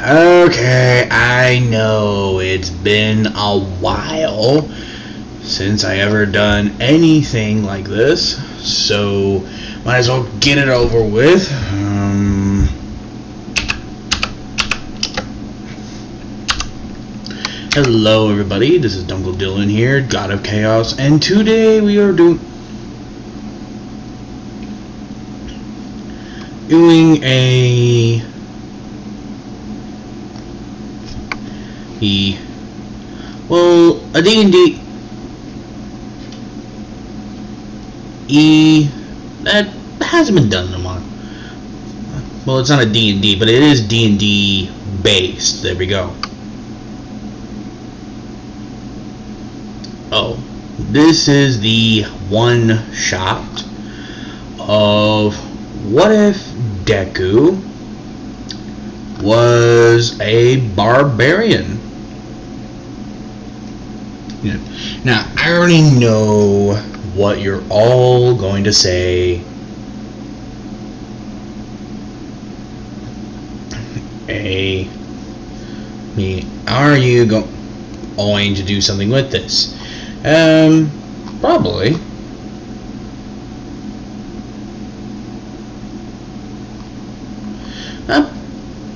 Okay, I know it's been a while since I ever done anything like this, so might as well get it over with. Hello everybody, this is Duncle Dylan here, God of Chaos, and today we are doing a D&D that hasn't been done in a while. Well, it's not a D&D, but it is D&D based. There we go. Oh, this is the one shot of what if Deku was a barbarian. Now, I already know what you're all going to say. Are you going to do something with this? Probably.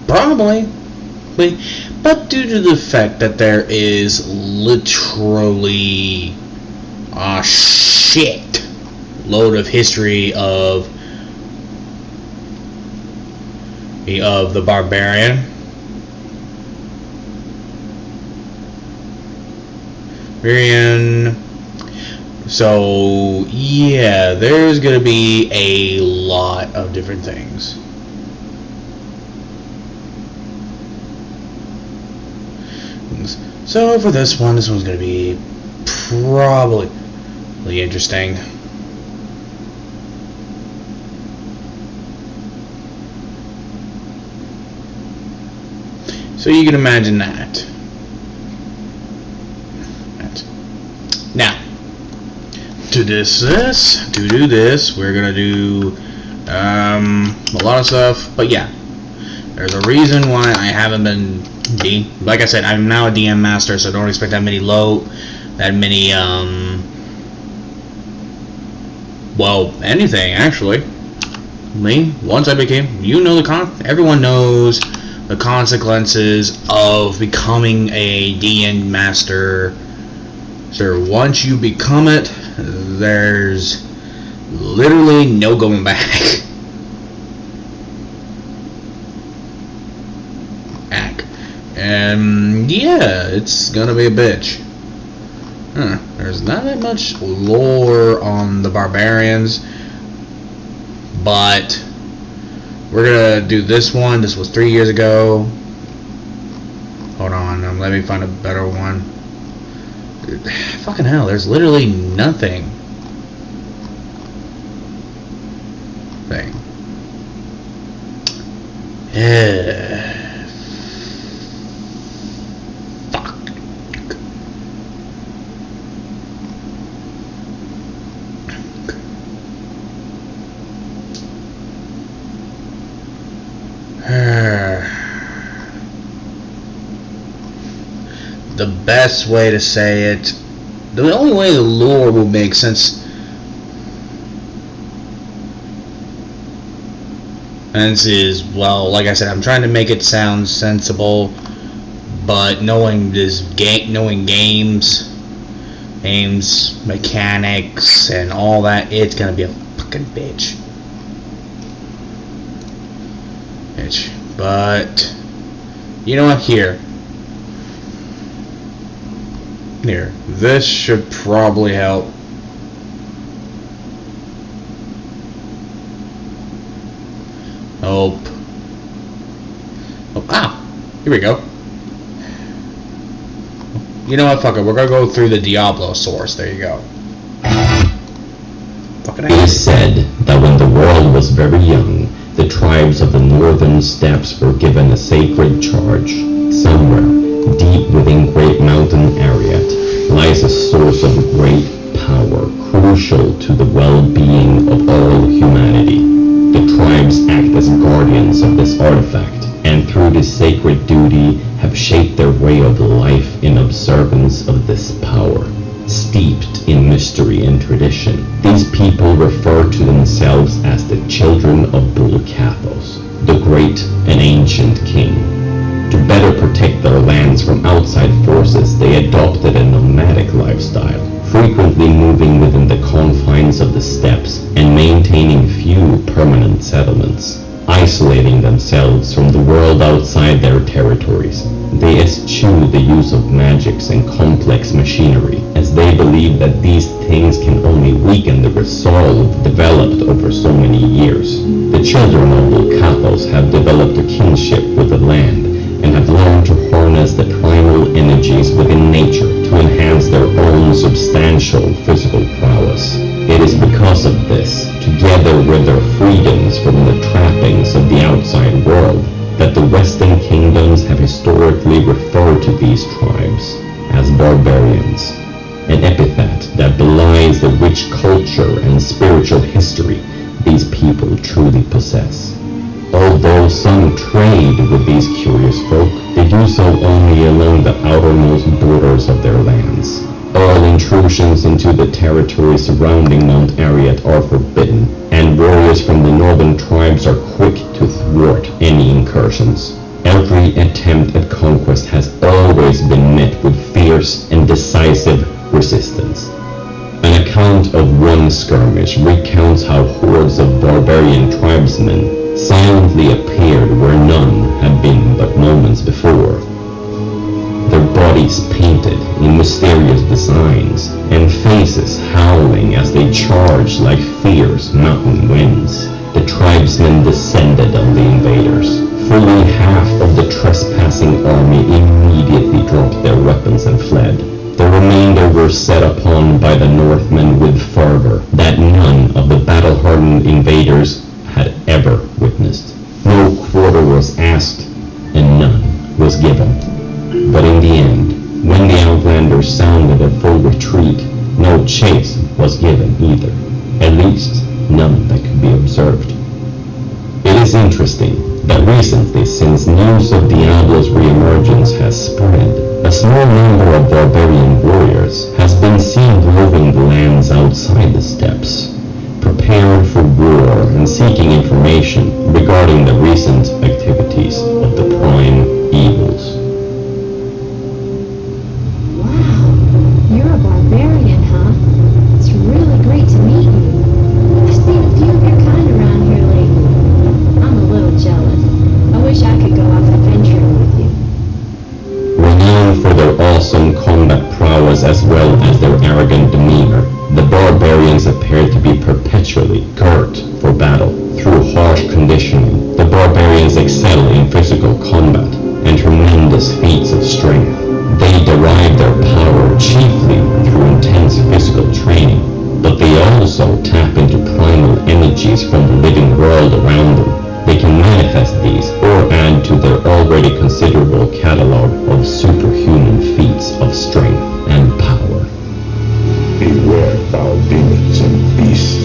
Probably. But due to the fact that there is literally a shit load of history of the Barbarian, so yeah, there's gonna be a lot of different things. So for this one's gonna be probably really interesting. So you can imagine that. Now, to do this, we're gonna do a lot of stuff. But yeah, there's a reason why I haven't been like I said, I'm now a DM master, so don't expect that many anything actually. Once I became, everyone knows the consequences of becoming a DM master. So once you become it, there's literally no going back. And yeah, it's gonna be a bitch. There's not that much lore on the Barbarians, but we're gonna do this one. This was 3 years ago. Hold on, let me find a better one. Fucking hell, there's literally nothing. The best way to say it, the only way the lore will make sense, is, well, like I said, I'm trying to make it sound sensible, but knowing games, mechanics, and all that, it's gonna be a fucking bitch. But you know what? Here, this should probably help. Here we go. You know what? Fuck it. We're gonna go through the Diablo source. There you go. It is said that when the world was very young, the tribes of the northern steppes were given a sacred charge. Somewhere, deep within Great Mountain Ariat, lies a source of great power, crucial to the well-being of all humanity. The tribes act as guardians of this artifact, and through this sacred duty have shaped their way of life in observance of this power. Steeped in mystery and tradition, these people refer to themselves as the children of Bull Cathos, the great and ancient king. To better protect their lands from outside forces, they adopted a nomadic lifestyle, frequently moving within the confines of the steppes and maintaining few permanent settlements. Isolating themselves from the world outside their territories, they eschew the use of magics and complex machinery, as they believe that these things can only weaken the resolve developed over so many years. The children of Volcathos have developed a kinship with the land, and have learned to harness the primal energies within nature to enhance their own substantial physical prowess. It is because of this, together with their freedoms from the trappings of the outside world, that the Western kingdoms have historically referred to these tribes as barbarians, an epithet that belies the rich culture and spiritual history these people truly possess. Although some trade with these curious folk, they do so only along the outermost borders of their lands. All intrusions into the territory surrounding Mount Ariat are forbidden, and warriors from the northern tribes are quick to thwart any incursions. Every attempt at conquest has always been met with fierce and decisive resistance. An account of one skirmish recounts how hordes of barbarian tribesmen silently appeared where none had been but moments before, their bodies painted in mysterious designs, and faces howling as they charged like fierce mountain winds. The tribesmen descended on the invaders. Fully half of the trespassing army immediately dropped their weapons and fled. The remainder were set upon by the Northmen with fervor that none of the battle-hardened invaders had ever witnessed. No quarter was asked, and none was given. But in the end, when the Outlanders sounded a full retreat, no chase was given either, at least none that could be observed. It is interesting that recently, since news of Diablo's reemergence has spread, a small number of barbarian warriors has been seen roving the lands outside the steppes, prepared for war and seeking information regarding the recent activities of the prime evils. You're a barbarian, huh? It's really great to meet you. I've seen a few of your kind around here lately. I'm a little jealous. I wish I could go off adventuring with you. Renowned for their awesome combat prowess as well as their arrogant demeanor, the barbarians appear to be perpetually girt for battle. Through harsh conditioning, the barbarians excel in physical combat and tremendous feats of strength. They derive their power chiefly through intense physical training, but they also tap into primal energies from the living world around them. They can manifest these or add to their already considerable catalog of superhuman feats of strength and power. Beware foul demons and beasts.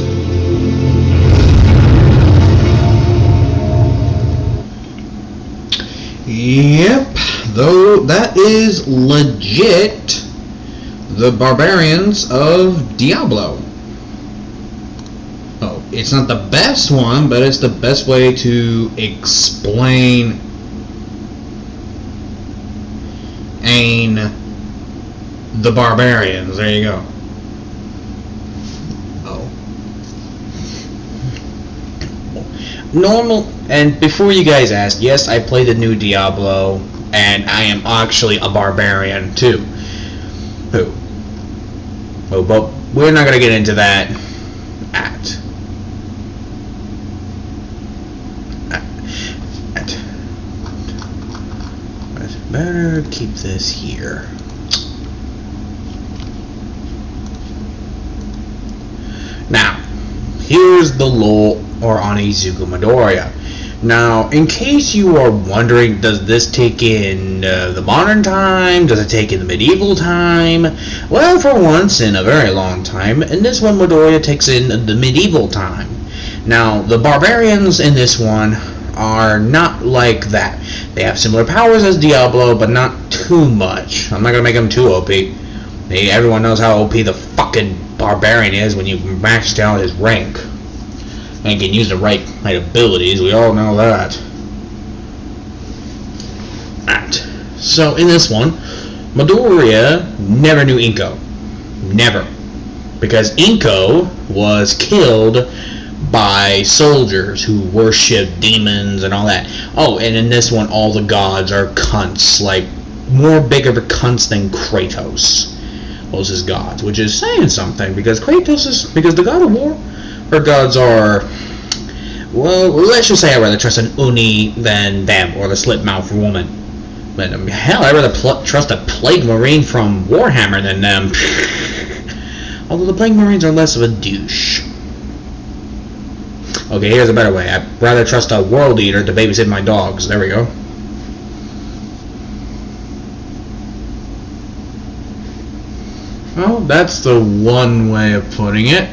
Yep, though that is legit the Barbarians of Diablo. Oh, it's not the best one, but it's the best way to explain the Barbarians. There you go. Normal, and before you guys ask, yes, I play the new Diablo, and I am actually a barbarian too. Oh, but we're not gonna get into that. Better keep this here. Now, here's the lore on Izuku Midoriya. Now, in case you are wondering, does this take in the modern time? Does it take in the medieval time? Well, for once in a very long time, in this one Midoriya takes in the medieval time. Now, the barbarians in this one are not like that. They have similar powers as Diablo, but not too much. I'm not gonna make them too OP. Everyone knows how OP the fucking Barbarian is when you maxed out his rank and can use the right abilities. We all know that. So in this one, Midoriya never knew Inko. Never. Because Inko was killed by soldiers who worship demons and all that. Oh, and in this one, all the gods are cunts. Like, more bigger cunts than Kratos was his gods. Which is saying something, because because the god of war, her gods are, well, let's just say I'd rather trust an Uni than them, or the slit-mouthed woman. But hell, I'd rather trust a Plague Marine from Warhammer than them. Although the Plague Marines are less of a douche. Okay, here's a better way. I'd rather trust a World Eater to babysit my dogs. There we go. Well, that's the one way of putting it.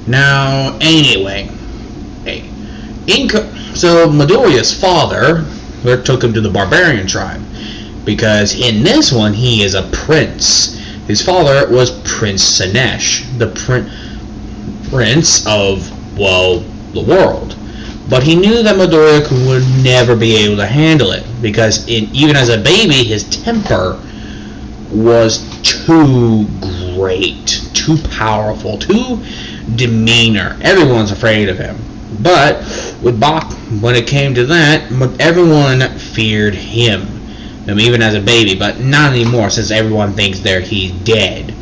Now, anyway, so Midoriya's father took him to the Barbarian tribe, because in this one he is a prince. His father was Prince Sinesh, the prince of, well, the world. But he knew that Midoriya would never be able to handle it, because even as a baby, his temper was too great, too powerful, too demeanor. Everyone's afraid of him. But with Bach, when it came to that, everyone feared him. Even as a baby, but not anymore, since everyone thinks he's dead.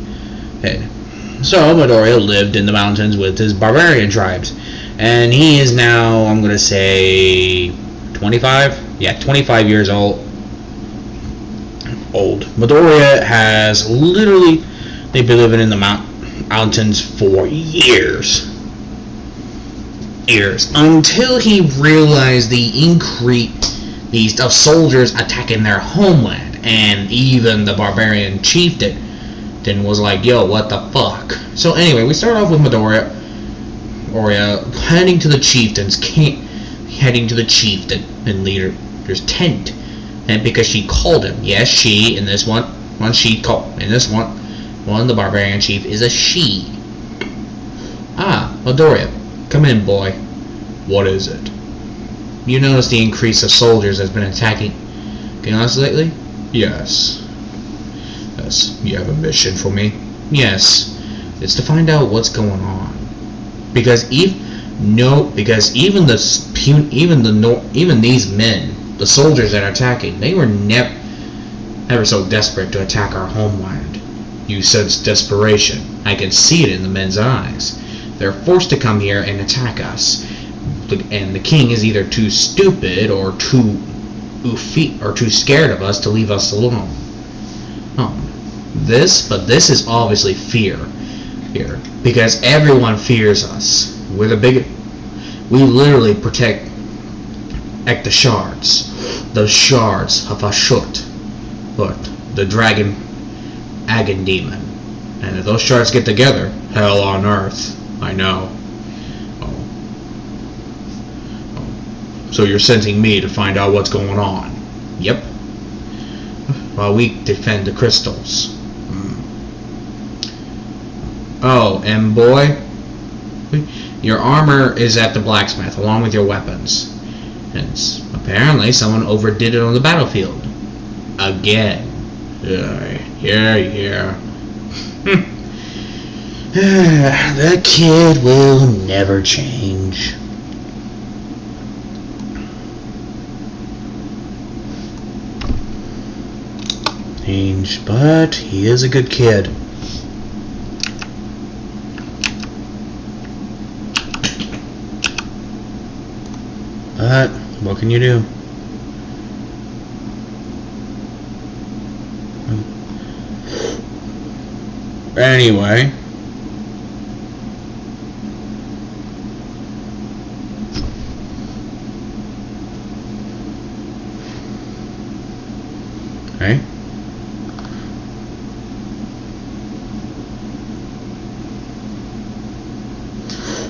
So Midoriya lived in the mountains with his barbarian tribes, and he is now, I'm gonna say, 25. Yeah, 25 years old. Midoriya has literally, they've been living in the mountains for years, until he realized the increase of soldiers attacking their homeland, and even the barbarian chieftain was like, yo, what the fuck? So anyway, we start off with Midoriya heading to the chieftain and leader's tent, and because she called him. Yes, she, in this one the barbarian chief is a she. Midoriya, come in, boy. What is it? You notice the increase of soldiers that's been attacking us lately? Yes. You have a mission for me? Yes. It's to find out what's going on. Because even these men, the soldiers that are attacking, they were never so desperate to attack our homeland. You sense desperation. I can see it in the men's eyes. They're forced to come here and attack us. And the king is either too stupid or too scared of us to leave us alone. This is obviously fear here, because everyone fears us. We literally protect the shards of Ashut, the dragon Agon demon. And if those shards get together, hell on earth. I know. So you're sending me to find out what's going on? Yep. While we defend the crystals. Oh, and boy, your armor is at the blacksmith along with your weapons. And apparently someone overdid it on the battlefield. Again. Yeah. That kid will never change. But he is a good kid. But what can you do? Anyway, okay.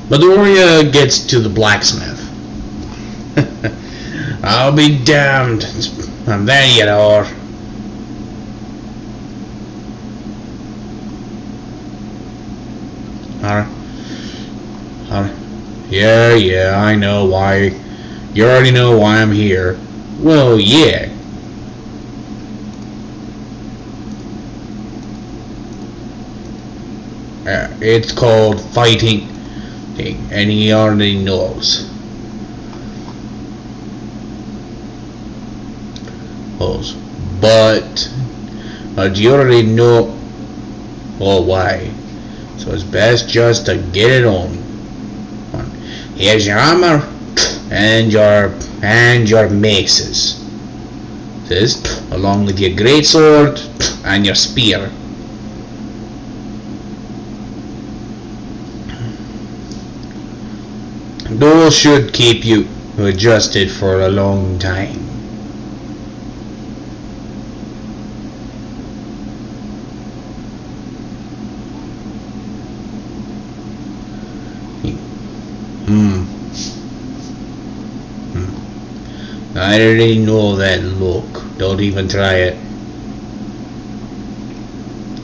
Midoriya gets to the blacksmith. I'll be damned. I'm there yet, or. Yeah, I know why. You already know why I'm here. Well, yeah. It's called fighting, and he already knows. But you already know. Oh, why? So it's best just to get it on. Here's your armor and your maces. This, along with your greatsword and your spear. Those should keep you adjusted for a long time. I already know that look. Don't even try it.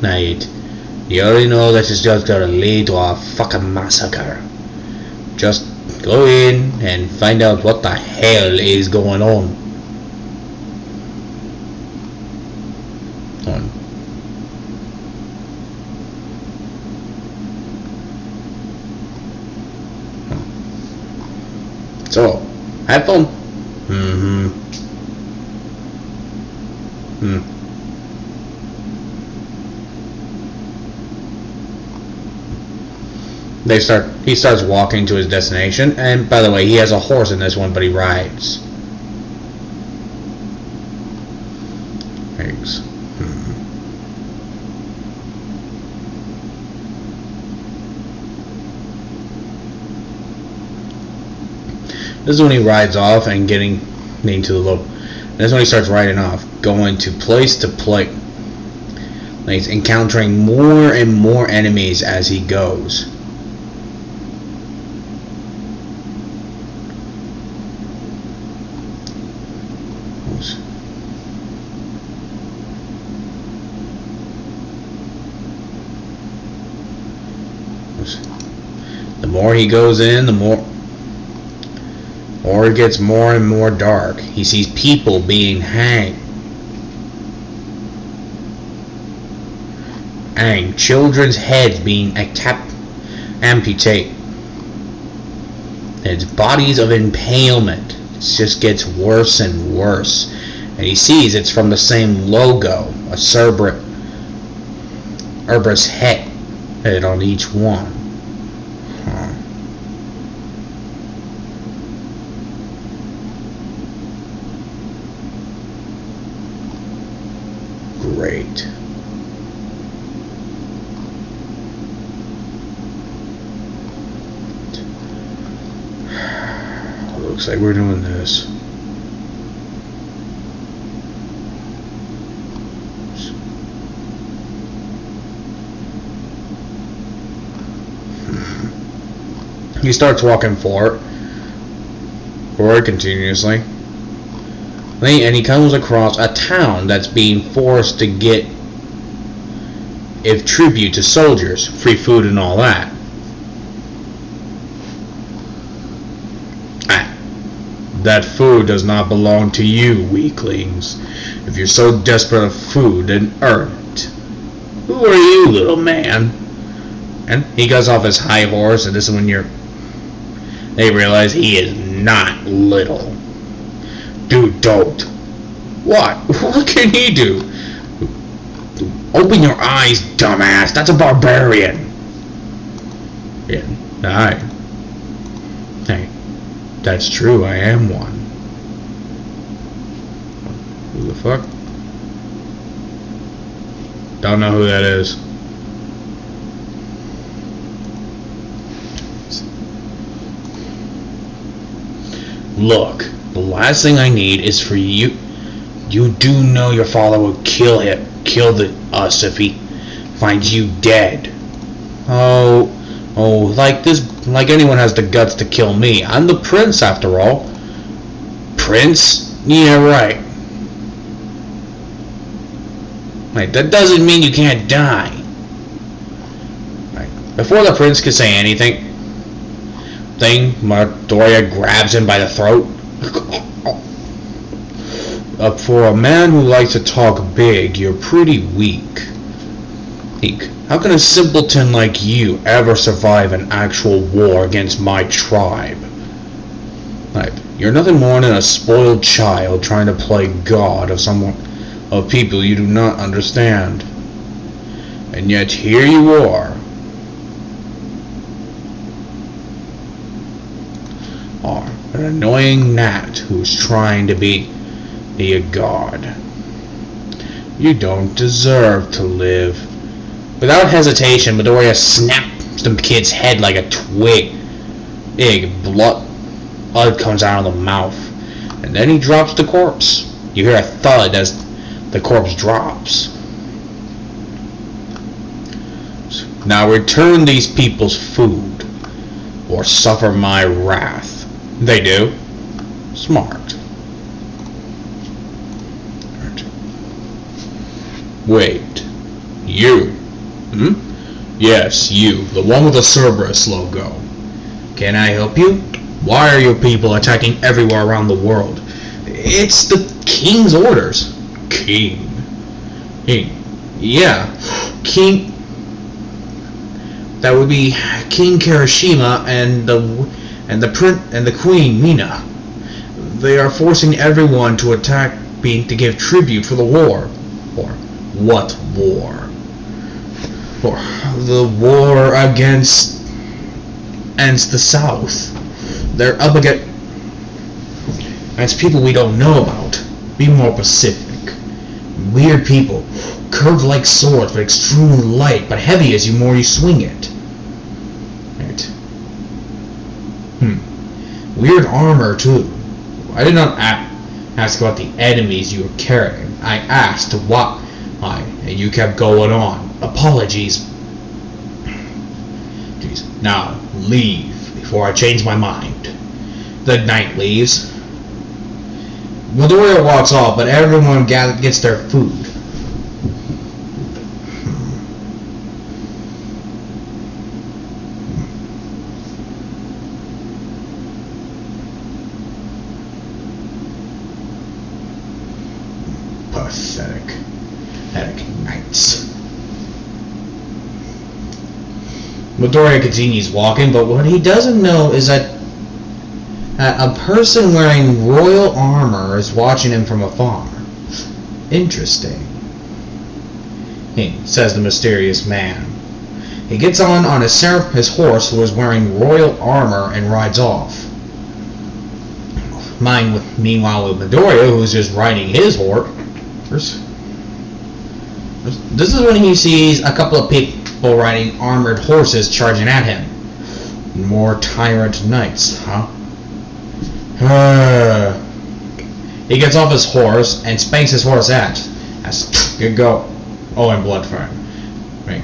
Night. You already know that it's just gonna lead to a fucking massacre. Just go in and find out what the hell is going on. So, have fun. He starts walking to his destination, and by the way, he has a horse in this one, but he rides. Eggs. This is when he rides off and getting into the low. This is when he starts riding off, going to place. Like he's encountering more and more enemies as he goes. The more he goes in, the more it gets more and more dark. He sees people being hanged. Children's heads being amputated. It's bodies of impalement. It just gets worse and worse. And he sees it's from the same logo, a Cerberus head on each one. Great. Looks like we're doing this. He starts walking forward continuously. And he comes across a town that's being forced to give tribute to soldiers, free food and all that. That food does not belong to you, weaklings. If you're so desperate for food, then earn it. Who are you, little man? And he goes off his high horse, and this is when they realize he is not little. Dude, don't. What? What can he do? Open your eyes, dumbass. That's a barbarian. Yeah, Hey, that's true. I am one. Who the fuck? Don't know who that is. Look, the last thing I need is for you. You do know your father will kill us if he finds you dead. Oh, Oh, like anyone has the guts to kill me. I'm the prince, after all. Prince? Yeah, right. Right, that doesn't mean you can't die. Right. Before the prince could say anything, Midoriya grabs him by the throat. For a man who likes to talk big, you're pretty weak. How can a simpleton like you ever survive an actual war against my tribe? Right. You're nothing more than a spoiled child trying to play God of people you do not understand. And yet here you are. An annoying gnat who's trying to be a god. You don't deserve to live. Without hesitation, Midoriya snaps the kid's head like a twig. Blood comes out of the mouth. And then he drops the corpse. You hear a thud as the corpse drops. Now return these people's food, or suffer my wrath. They do. Smart. Wait. You? Yes, you. The one with the Cerberus logo. Can I help you? Why are your people attacking everywhere around the world? It's the king's orders. King? Yeah. King... That would be King Kirishima and the Queen Mina. They are forcing everyone to attack me to give tribute for the war. Or what war? Or the war against the South. They're up against people we don't know about. Be more specific. Weird people, curved like swords, but extremely light, but heavy as the more you swing it. Right. Weird armor too. I did not ask about the enemies you were carrying. I asked why, and you kept going on. Apologies. Jeez. Now leave before I change my mind. The knight leaves. Midoriya walks off, but everyone gets their food. Pathetic knights. Midoriya continues walking, but what he doesn't know is that a person wearing royal armor is watching him from afar. Interesting, says the mysterious man. He gets on his horse, who is wearing royal armor, and rides off. Meanwhile, with Midoriya, who's just riding his horse. This is when he sees a couple of people riding armored horses charging at him. More tyrant knights, huh? He gets off his horse and spanks his horse as good go. Oh, and blood for him. Right.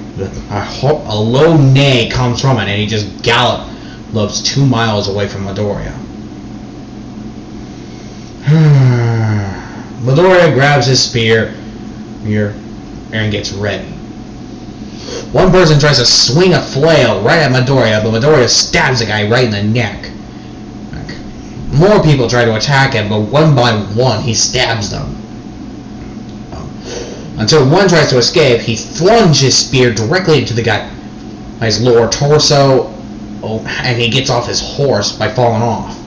A low neigh comes from it, and he just gallops 2 miles away from Midoriya. Midoriya grabs his spear and gets ready. One person tries to swing a flail right at Midoriya, but Midoriya stabs the guy right in the neck. More people try to attack him, but one by one he stabs them. Until one tries to escape, he flunges his spear directly into the guy's lower torso, and he gets off his horse by falling off.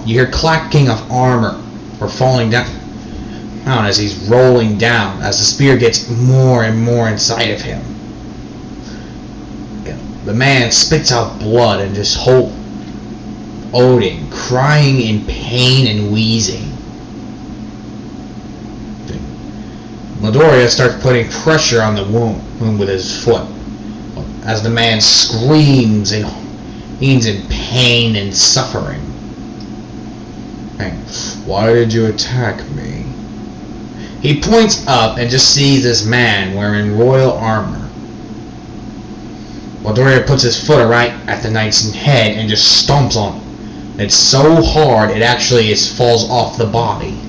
You hear clacking of armor or falling down as he's rolling down, as the spear gets more and more inside of him. The man spits out blood and just Odin, crying in pain and wheezing. Midoriya starts putting pressure on the wound with his foot, as the man screams and he's in pain and suffering. Why did you attack me? He points up and just sees this man wearing royal armor. Midoriya puts his foot right at the knight's head and just stomps on him. It's so hard it actually falls off the body.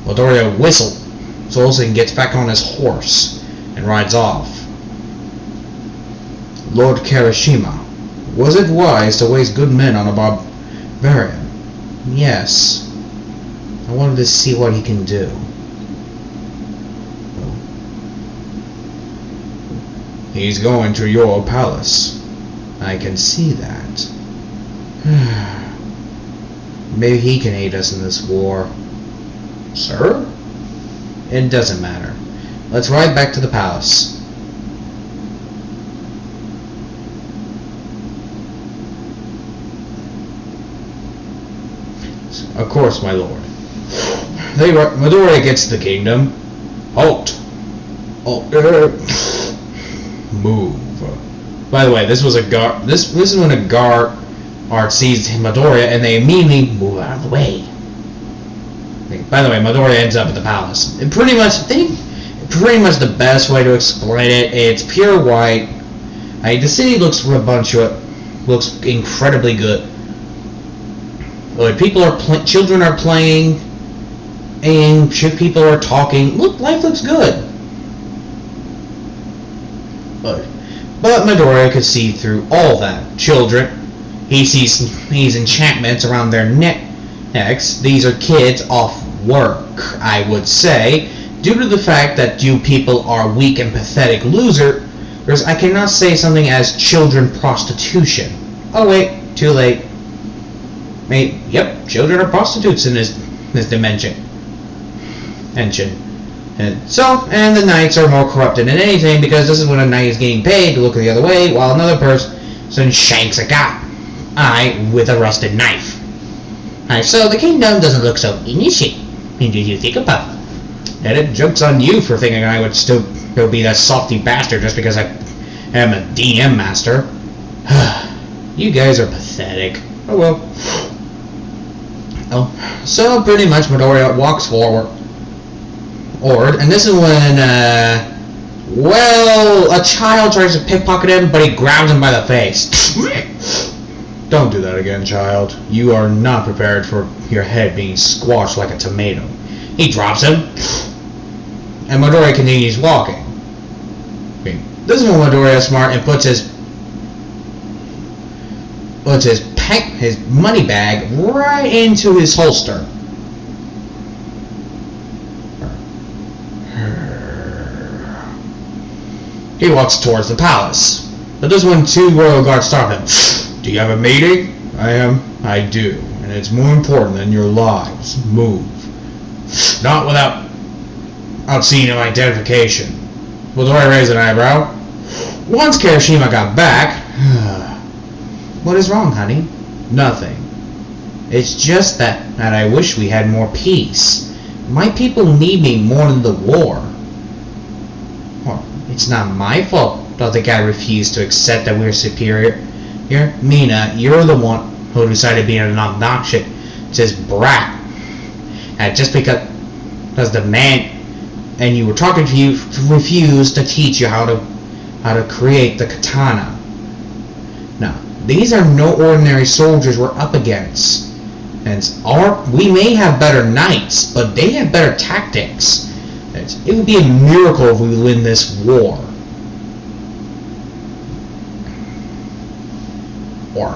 Midoriya whistles and gets back on his horse and rides off. Lord Kirishima, was it wise to waste good men on a barbarian? Yes. I wanted to see what he can do. He's going to your palace. I can see that. Maybe he can aid us in this war. Sir? It doesn't matter. Let's ride back to the palace. Of course, my lord. Midoriya gets to the kingdom. Halt! Move. By the way, this was a guard. This is when a guard sees Midoriya and they immediately move out of the way. By the way, Midoriya ends up at the palace. Pretty much the best way to explain it. It's pure white. The city looks looks incredibly good. Children are playing, and people are talking. Life looks good. But Midoriya could see through all that. Children, he sees these enchantments around their necks. These are kids off work, I would say. Due to the fact that you people are weak and pathetic losers, I cannot say something as children prostitution. Oh wait, too late. Yep, children are prostitutes in this dimension. And the knights are more corrupted than anything, because this is when a knight is getting paid to look the other way while another person shanks a guy with a rusted knife. So the kingdom doesn't look so innocent. Did you think about it? And it jokes on you for thinking I would still be that softy bastard just because I am a DM master. You guys are pathetic. Oh well. So pretty much Midoriya walks forward. And this is when, a child tries to pickpocket him, but he grabs him by the face. Don't do that again, child. You are not prepared for your head being squashed like a tomato. He drops him, and Midoriya continues walking. This is when Midoriya is smart and puts his money bag right into his holster. He walks towards the palace. But this is when two royal guards stop him. Do you have a meeting? I do. And it's more important than your lives. Move. Not without seeing an identification. Midoriya raised an eyebrow. Once Kirishima got back... What is wrong, honey? Nothing. It's just that I wish we had more peace. My people need me more than the war. It's not my fault that the guy refused to accept that we're superior. Mina, you're the one who decided to be an obnoxious brat. And just because the man and you were talking to you refused to teach you how to create the katana. Now, these are no ordinary soldiers we're up against. And we may have better knights, but they have better tactics. It would be a miracle if we win this war. Or,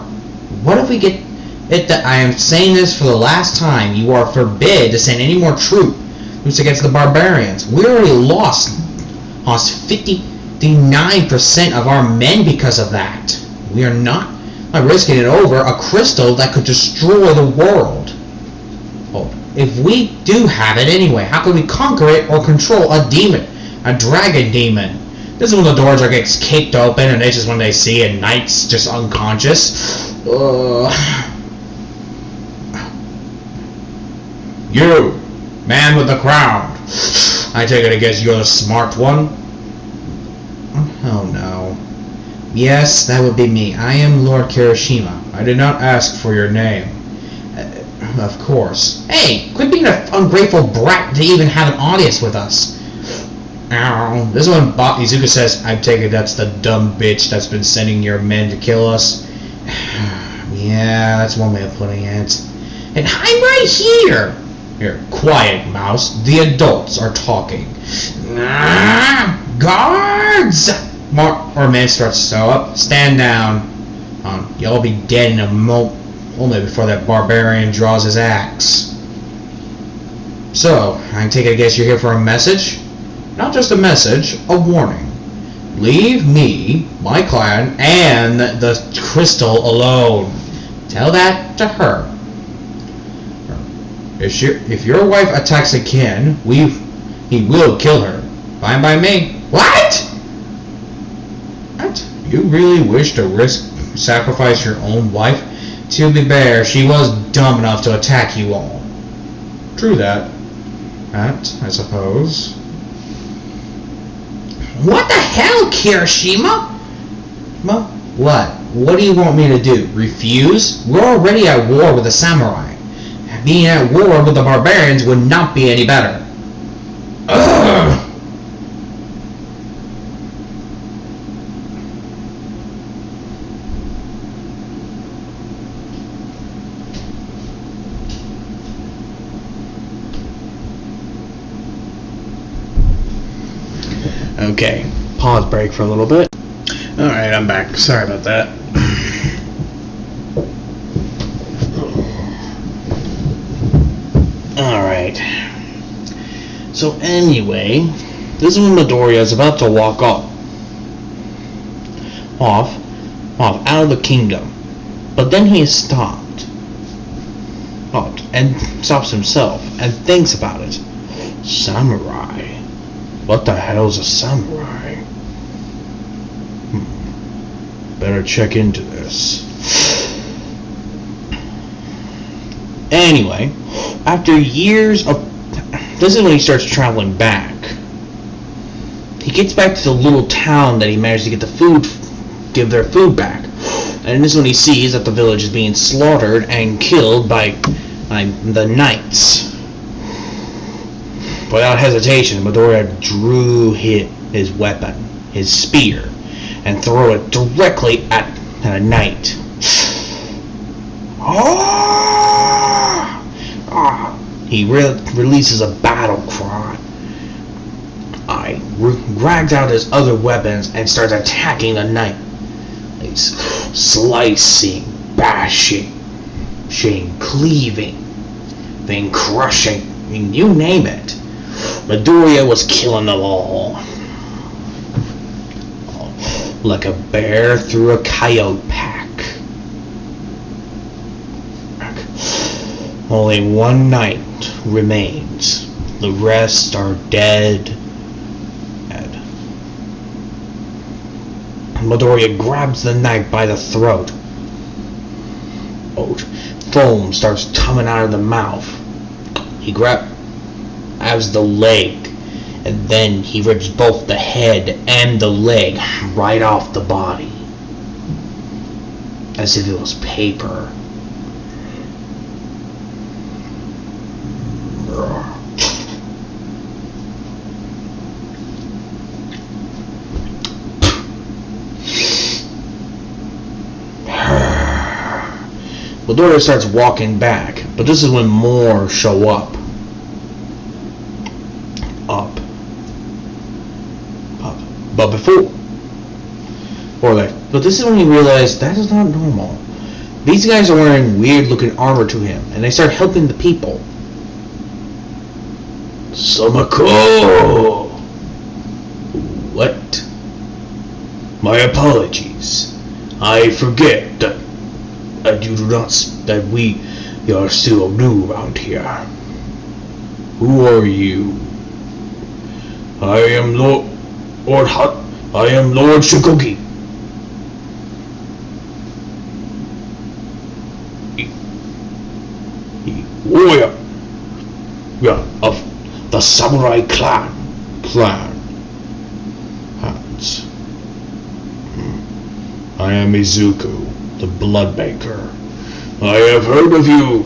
what if we get it that I am saying this for the last time, you are forbid to send any more troops against the barbarians. We already lost 59% of our men because of that. We are not risking it over a crystal that could destroy the world. If we do have it anyway, how can we conquer it or control a demon? A dragon demon. This is when the doors gets kicked open and it's just when they see a knight's just unconscious. You, man with the crown. I take it I guess you're the smart one? Oh no. Yes, that would be me. I am Lord Kirishima. I did not ask for your name. Of course. Hey, quit being an ungrateful brat to even have an audience with us. Ow. This is when Izuka says, I take it that's the dumb bitch that's been sending your men to kill us. Yeah, that's one way of putting it. And I'm right here! Here, quiet, mouse. The adults are talking. Guards! Our man starts to sew up. Stand down. You'll be dead in a moment before that barbarian draws his axe. So, I take it I guess you're here for a message? Not just a message, a warning. Leave me, my clan, and the crystal alone. Tell that to her. If your wife attacks again, he will kill her. Fine by me. What? What? You really wish to sacrifice your own wife? To be fair, she was dumb enough to attack you all. True that. That, I suppose. What the hell, Kirishima? What? What do you want me to do? Refuse? We're already at war with the samurai. Being at war with the barbarians would not be any better. Ugh! Okay, pause break for a little bit. Alright, I'm back. Sorry about that. Alright. So anyway, this is when Midoriya is about to walk off out of the kingdom. But then he is stopped and stops himself and thinks about it. Samurai. What the hell's a samurai? Better check into this. Anyway, after years of... This is when he starts traveling back. He gets back to the little town that he managed to get the food... give their food back. And this is when he sees that the village is being slaughtered and killed by the knights. Without hesitation, Midoriya drew his weapon, his spear, and threw it directly at a knight. He releases a battle cry. Drags out his other weapons and starts attacking the knight. He's slicing, bashing, cleaving, then crushing. I mean, you name it. Midoriya was killing them all. Like a bear through a coyote pack. Only one knight remains. The rest are dead. Midoriya grabs the knight by the throat. Foam starts coming out of the mouth. He grabs the leg, and then he rips both the head and the leg right off the body, as if it was paper. Midoriya starts walking back, but this is when more show up. But but this is when he realized that is not normal. These guys are wearing weird looking armor to him, and they start helping the people. Samako! What? My apologies. I forget that you do not, that we are still new around here. Who are you? I am Lord Shikogi. Warrior, of the samurai clan. Hands. I am Izuku, the Bloodmaker. I have heard of you.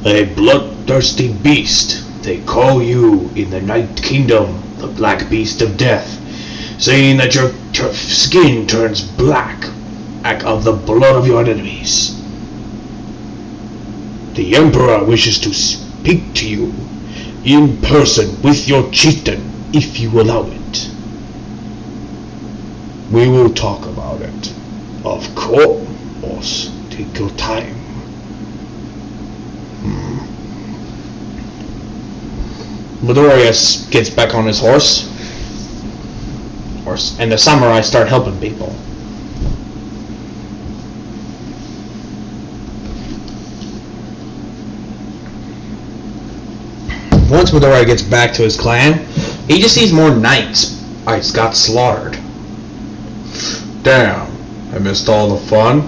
A bloodthirsty beast. They call you in the Night Kingdom the Black Beast of Death, saying that your skin turns black of the blood of your enemies. The Emperor wishes to speak to you in person with your chieftain, if you allow it. We will talk about it. Of course, take your time. Midoriya gets back on his horse, and the samurai start helping people. Once Midoriya gets back to his clan, he just sees more knights got slaughtered. Damn, I missed all the fun.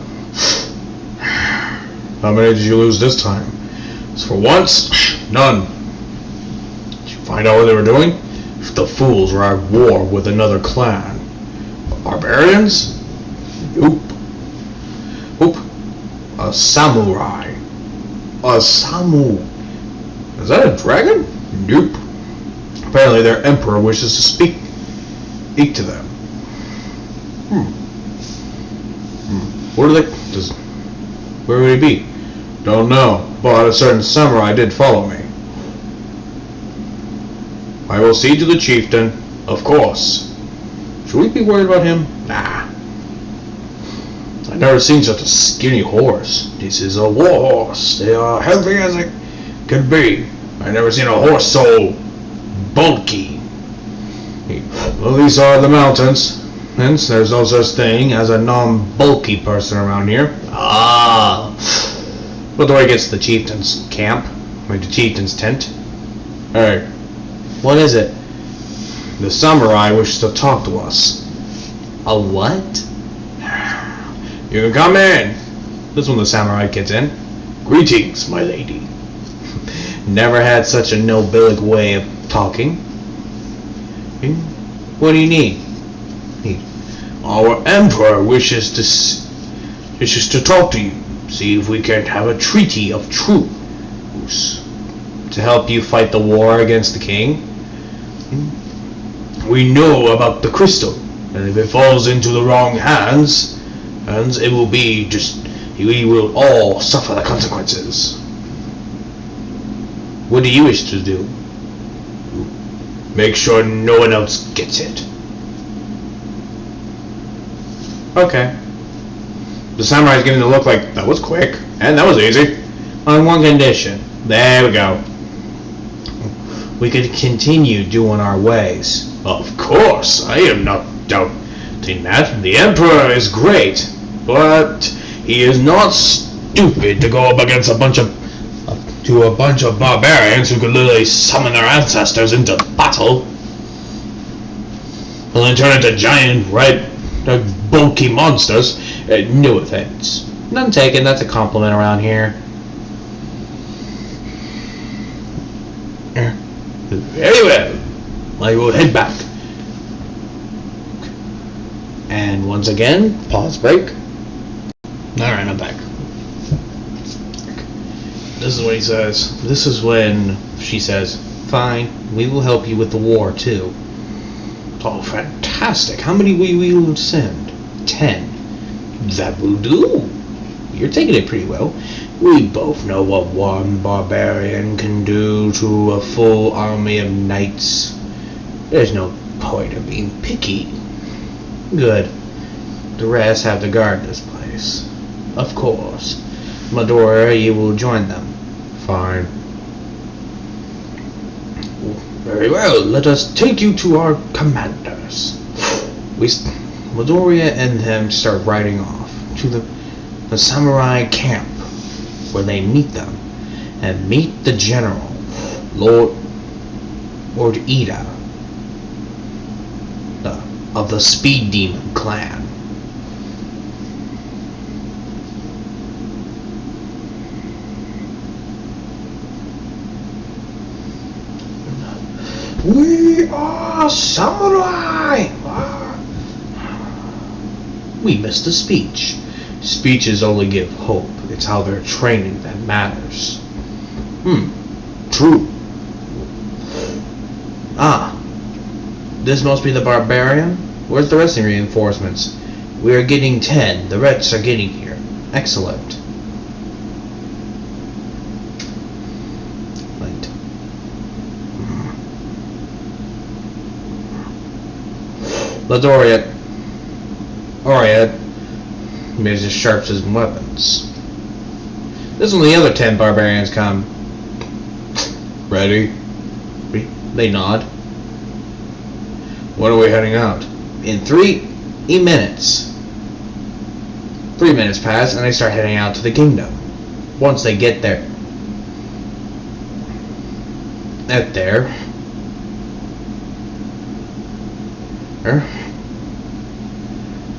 How many did you lose this time? As for once, none. Did you find out what they were doing? The fools were at war with another clan. Barbarians? Nope. Oop. A samurai. A samu. Is that a dragon? Nope. Apparently their emperor wishes to speak to them. Where would he be? Don't know, but a certain samurai did follow me. I will see to the chieftain, of course. Should we be worried about him? Nah. I've never seen such a skinny horse. This is a war horse. They are healthy as it could be. I've never seen a horse so bulky. Well, these are the mountains. Hence, there's no such thing as a non-bulky person around here. Well, the way he gets to the chieftain's camp, like the chieftain's tent. Hey, what is it? The samurai wishes to talk to us. A what? You can come in. This is when the samurai gets in. Greetings, my lady. Never had such a nobilic way of talking. What do you need? Our emperor wishes to talk to you. See if we can have a treaty of truce to help you fight the war against the king. We know about the crystal, and if it falls into the wrong hands, it will be we will all suffer the consequences. What do you wish to do? Make sure no one else gets it. Okay. The samurai's giving the look like, that was quick, and that was easy. On one condition. There we go. We could continue doing our ways. Of course, I am not doubting that. The Emperor is great, but he is not stupid to go up against a bunch of barbarians who could literally summon their ancestors into battle. And then turn into giant, bulky monsters. No offense. None taken, that's a compliment around here. Very well. I will head back. And once again, pause break. Alright, I'm back. This is what he says. This is when she says, fine, we will help you with the war too. Oh, fantastic. How many will we send? 10. That will do. You're taking it pretty well. We both know what one barbarian can do to a full army of knights. There's no point of being picky. Good. The rest have to guard this place. Of course. Midoriya, you will join them. Fine. Very well. Let us take you to our commanders. Midoriya and them start riding off to the samurai camp, where they meet them and meet the general, Lord Ida, of the Speed Demon clan. We are samurai! We missed the speech. Speeches only give hope. It's how they're training that matters. True. Ah, this must be the Barbarian? Where's the rest of the reinforcements? We are getting 10. The rest are getting here. Excellent. Right. Ladoriat. Oriat. Maybe just sharps his weapons. This is when the other 10 barbarians come. Ready? They nod. When are we heading out? In 3 minutes. 3 minutes pass and they start heading out to the kingdom. Once they get there.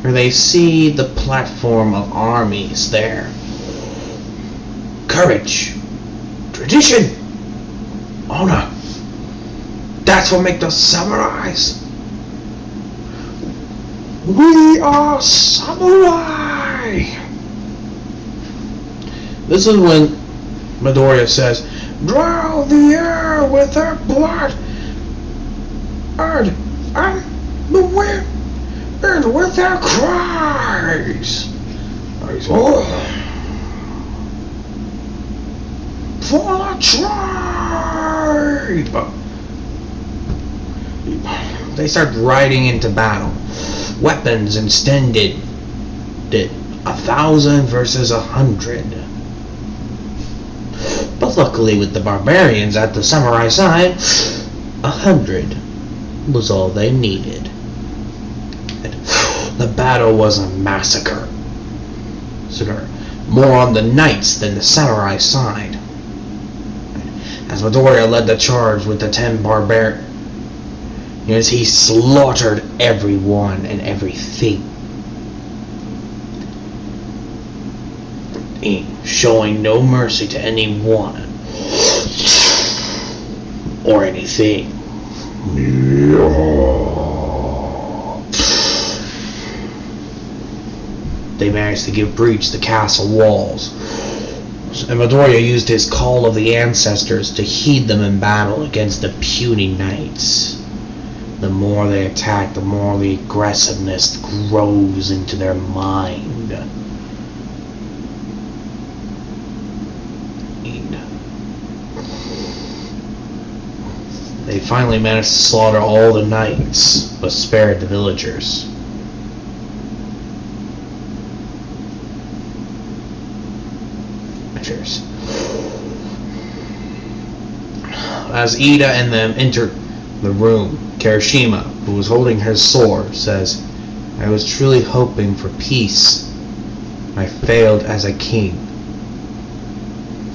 Or they see the platform of armies there. Courage, tradition, honor. That's what makes us samurais. We are samurai. This is when Midoriya says, "Drown the air with their blood, and the wind, and with their cries." For the tribe! They start riding into battle. Weapons extended. 1,000 versus 100. But luckily with the barbarians at the samurai side, 100 was all they needed. The battle was a massacre. More on the knights than the samurai side. As Midoriya led the charge with the 10 barbarians, he slaughtered everyone and everything, showing no mercy to anyone or anything. They managed to breach the castle walls. And Midoriya used his call of the ancestors to heed them in battle against the puny knights. The more they attack, the more the aggressiveness grows into their mind. They finally managed to slaughter all the knights, but spared the villagers. As Ida and them enter the room, Kirishima, who was holding her sword, says, "I was truly hoping for peace. I failed as a king.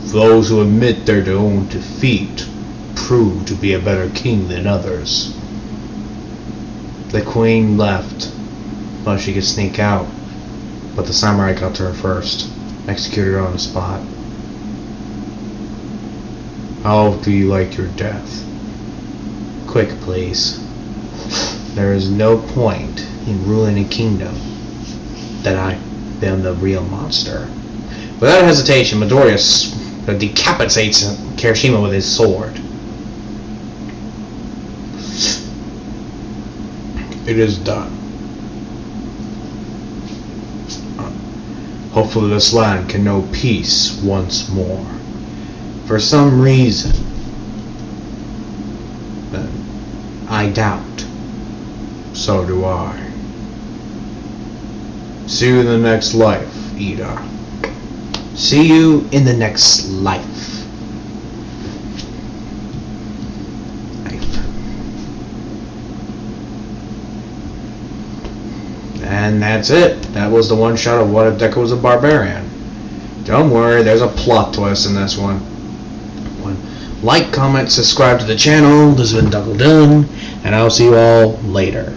Those who admit their own defeat prove to be a better king than others." The queen left, thought she could sneak out, but the samurai got to her first, executed her on the spot. How do you like your death? Quick, please. There is no point in ruling a kingdom that I am the real monster. Without hesitation, Midoriya decapitates Kirishima with his sword. It is done. Hopefully this land can know peace once more. For some reason, I doubt. So do I. See you in the next life, Ida. See you in the next life. And that's it. That was the one shot of What If Deku Was a Barbarian. Don't worry, there's a plot twist in this one. Like, comment, subscribe to the channel. This has been Double Done, and I'll see you all later.